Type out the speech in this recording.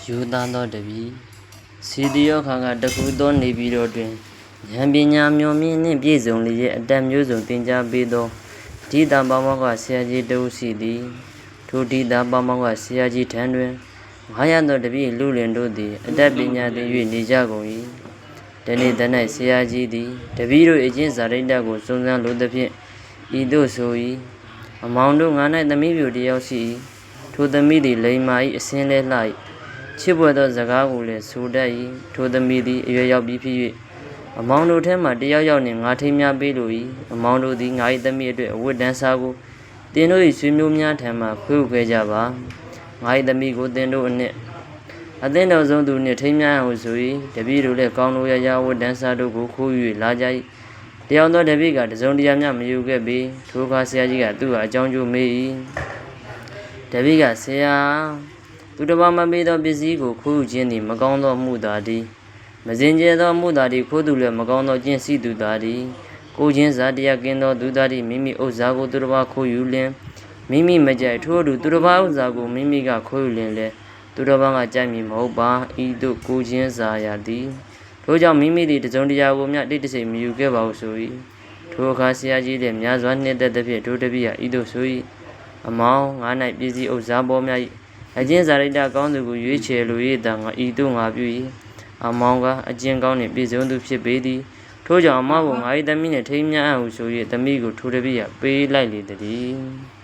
ယူသားသောတပည့်စီတီယောခါကတခုသောနေပြည်တော်တွင်ဉာဏ်ပညာမျှော်မြင်နှင့်ပြည့်စုံလျက်အတတ်မျိုးစုံသင်ကြားပေးသောဒီတာပေါမောကဆရာကြီးတဦးရှိသည်ထိုဒီတာပေါမောကဆရာကြီးထံတွင်900သောတပည့်လူလင်တို့သည်အတတ်ပညာသင်၍နေကြကုန်၏တနေ့တ၌ဆရာကြီးသည်တပည့်တို့အချင်းစာရိတ္တကိုစုံစမ်းလိုသဖြင့်ဤသို့ဆို၏အမောင်တို့ငါ၌သမီးပြူတယောက်ရှိ၏ထိုသမီးသည်လိမ္မာ၏အစင်းလဲလှ၏ချစ်ပွေသောစကားကိုလည်းဆိုတတ်၏ထိုသမီးသည်အရွယ်ရောက်ပြီးဖြစ်၍အမောင်တို့ထဲမှတယောက်ယောက်နှင့်ငါထိမ်းများပေးလို၏အမောင်တို့သည်ငါ၏သမီးအတွက်အဝတ်တန်းစားကိုတင်တို့၏ဆွေမျိုးများထံမှခွဲဝေခဲ့ကြပါငါ၏သမီးကိုတင်တို့အနှင့်အသင်းတော်ဆုံးသူနှင့်ထိမ်းများအောင်ဆို၏တပည့်တို့လည်းကောင်းလိုရာရာဝတ်တန်းစားတို့ကိုခိုး၍လာကြ၏တယောက်သောတပည့်ကတစုံတရာမျှမယူခဲ့ပေထိုအခါဆရာကြီးကသူ့ဟာအကြောင်းကျိုးမေး၏တပည့်ကဆရာသူတစ်ပါးမပေးသောပစ္စည်းကိုခိုးယူခြင်းသည်မကောင်းသောမှုသာသည်မစင်ကြယ်သောမှုသာသည်ခိုးသူလည်းမကောင်းသောကျင့်စီသူသာသည်ကိုချင်းစာတရားကင်းသောသူသာသည်မိမိဥစ္စာကိုသူတစ်ပါးခိုးယူလင်မိမိမကြိုက်ထို့သူတစ်ပါးဥစ္စာကိုမိမိကခိုးယူလင်လေသူတစ်ပါးကကြိုက်မည်မဟုတ်ပါဤသို့ကိုချင်းစာရသည်ထို့ကြောင့်မိမိသည်တစုံတရာကိုမျှတိတ်တဆိတ်မယူခဲ့ပါဟုဆို၏ထိုအခါဆရာကြီးလည်းများစွာနှစ်သက်သဖြင့်ထိုတပည့်ဟာဤသို့ဆို၏အမောင်ငါ၌ပစ္စည်းဥစ္စာပေါ်များ၏အကျဉ်စာရိတ္တကောင်းသူကိုရွေးချယ်လို၏သာငါဤသို့ငါပြု၏အမောင်ကအကျဉ်ကောင်းနှင့်ပြည့်စုံသူဖြစ်ပေသည်ထို့ကြောင့်အမောင်ကိုငါ၏သမီးနှင့်ထိမ်းမြန်းဟုဆို၍သမီးကိုထိုတပည့်ဟာပေးလိုက်လေသည်